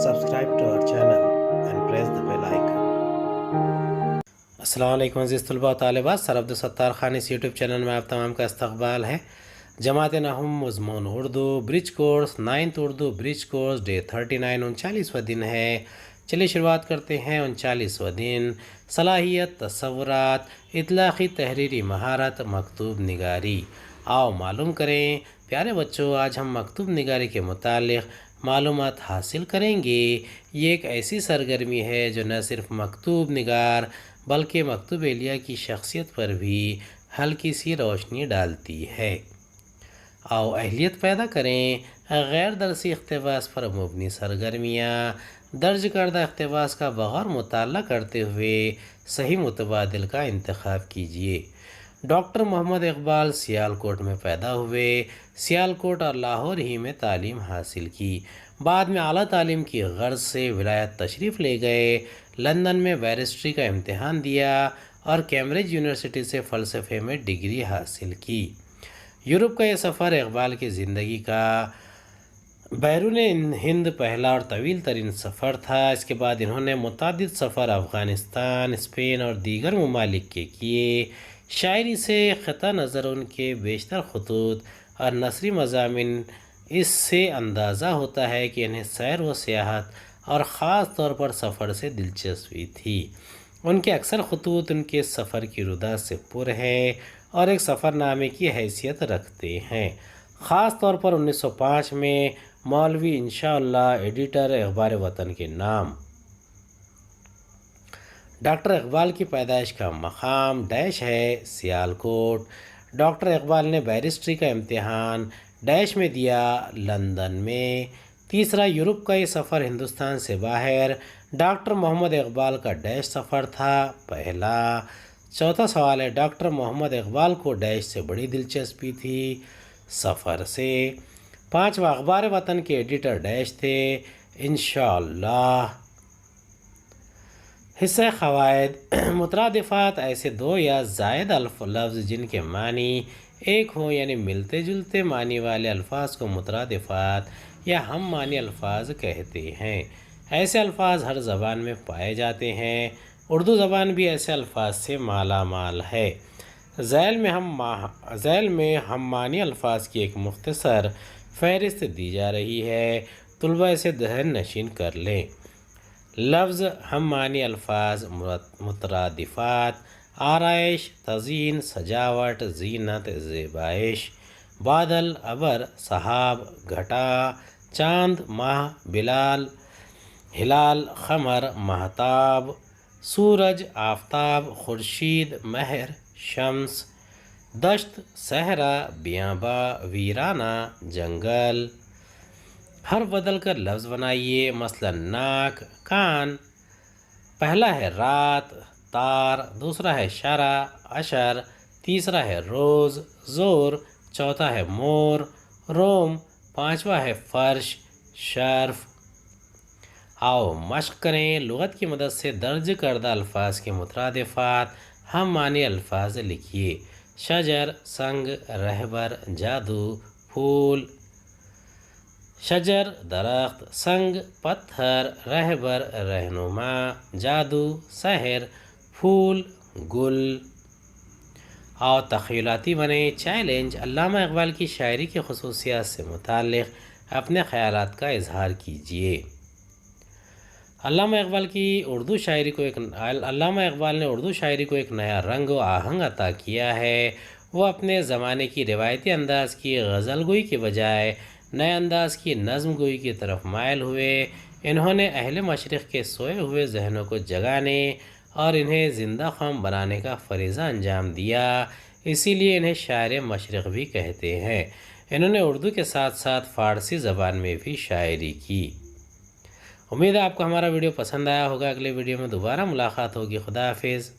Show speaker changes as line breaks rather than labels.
subscribe to our channel and press the bell icon. السلام علیکم عزیز طلباء و طالبات، سر عبدالستار خان اس یوٹیوب چینل میں آپ تمام کا استقبال ہے۔ جماعت نحوم مضمون اردو برج کورس 9th اردو برج کورس ڈے 39 39واں دن ہے۔ چلیے شروعات کرتے ہیں 39واں دن۔ صلاحیت، تصورات، اطلاقی تحریری مہارت، مکتوب نگاری۔ آؤ معلوم کریں پیارے بچوں، آج ہم مکتوب نگاری کے متعلق معلومات حاصل کریں گے۔ یہ ایک ایسی سرگرمی ہے جو نہ صرف مکتوب نگار بلکہ مکتوب الیہ کی شخصیت پر بھی ہلکی سی روشنی ڈالتی ہے۔ آؤ اہلیت پیدا کریں۔ غیر درسی اقتباس پر مبنی سرگرمیاں۔ درج کردہ اقتباس کا بغور مطالعہ کرتے ہوئے صحیح متبادل کا انتخاب کیجیے۔ ڈاکٹر محمد اقبال سیالکوٹ میں پیدا ہوئے۔ سیالکوٹ اور لاہور ہی میں تعلیم حاصل کی۔ بعد میں اعلیٰ تعلیم کی غرض سے ولایت تشریف لے گئے۔ لندن میں بیرسٹری کا امتحان دیا اور کیمبرج یونیورسٹی سے فلسفے میں ڈگری حاصل کی۔ یورپ کا یہ سفر اقبال کی زندگی کا بیرون ہند پہلا اور طویل ترین سفر تھا۔ اس کے بعد انہوں نے متعدد سفر افغانستان، اسپین اور دیگر ممالک کے کیے۔ شاعری سے قطع نظر ان کے بیشتر خطوط اور نثری مضامین اس سے اندازہ ہوتا ہے کہ انہیں سیر و سیاحت اور خاص طور پر سفر سے دلچسپی تھی۔ ان کے اکثر خطوط ان کے سفر کی رودات سے پر ہے اور ایک سفر نامے کی حیثیت رکھتے ہیں۔ خاص طور پر 1905 میں مولوی انشاءاللہ ایڈیٹر اخبار وطن کے نام۔ ڈاکٹر اقبال کی پیدائش کا مقام ڈیش ہے سیالکوٹ۔ ڈاکٹر اقبال نے بیرسٹری کا امتحان ڈیش میں دیا، لندن میں۔ تیسرا، یورپ کا یہ سفر ہندوستان سے باہر۔ ڈاکٹر محمد اقبال کا ڈیش سفر تھا، پہلا۔ چوتھا سوال ہے، ڈاکٹر محمد اقبال کو ڈیش سے بڑی دلچسپی تھی، سفر سے۔ پانچواں، اخبار وطن کے ایڈیٹر ڈیش تھے، انشاءاللہ۔ حصہ قواعد۔ مترادفات ایسے دو یا زائد لفظ جن کے معنی ایک ہوں، یعنی ملتے جلتے معنی والے الفاظ کو مترادفات یا ہم معنی الفاظ کہتے ہیں۔ ایسے الفاظ ہر زبان میں پائے جاتے ہیں۔ اردو زبان بھی ایسے الفاظ سے مالا مال ہے۔ ذیل میں ہم معنی الفاظ کی ایک مختصر فہرست دی جا رہی ہے، طلبہ اسے ذہن نشین کر لیں۔ لفظ ہم معنی الفاظ مترادفات: آرائش، تزئین، سجاوٹ، زینت، زیبائش۔ بادل، ابر، سحاب، گھٹا، چاند، ماہ، ہلال، قمر، مہتاب، سورج، آفتاب، خورشید، مہر، شمس۔ دشت، صحرا، بیاباں، ویرانہ، جنگل۔ حرف بدل کر لفظ بنائیے، مثلا ناک، کان۔ پہلا ہے رات، تار، دوسرا ہے شرع، عشر، تیسرا ہے روز، زور، چوتھا ہے مور، روم، پانچواں ہے فرش، شرف۔ آؤ مشق کریں، لغت کی مدد سے درج کردہ الفاظ کے مترادفات ہم معنی الفاظ لکھیے۔ شجر، سنگ، رہبر، جادو، پھول۔ شجر، درخت، سنگ، پتھر، رہبر، رہنما، جادو، سحر، پھول، گل۔ آؤ تخیلاتی بنیں۔ چیلنج: علامہ اقبال کی شاعری کی خصوصیات سے متعلق اپنے خیالات کا اظہار کیجیے۔ علامہ اقبال نے اردو شاعری کو ایک نیا رنگ و آہنگ عطا کیا ہے۔ وہ اپنے زمانے کی روایتی انداز کی غزل گوئی کے بجائے نئے انداز کی نظم گوئی کی طرف مائل ہوئے۔ انہوں نے اہل مشرق کے سوئے ہوئے ذہنوں کو جگانے اور انہیں زندہ قوم بنانے کا فریضہ انجام دیا، اسی لیے انہیں شاعر مشرق بھی کہتے ہیں۔ انہوں نے اردو کے ساتھ ساتھ فارسی زبان میں بھی شاعری کی۔ امید ہے آپ کو ہمارا ویڈیو پسند آیا ہوگا۔ اگلے ویڈیو میں دوبارہ ملاقات ہوگی۔ خدا حافظ۔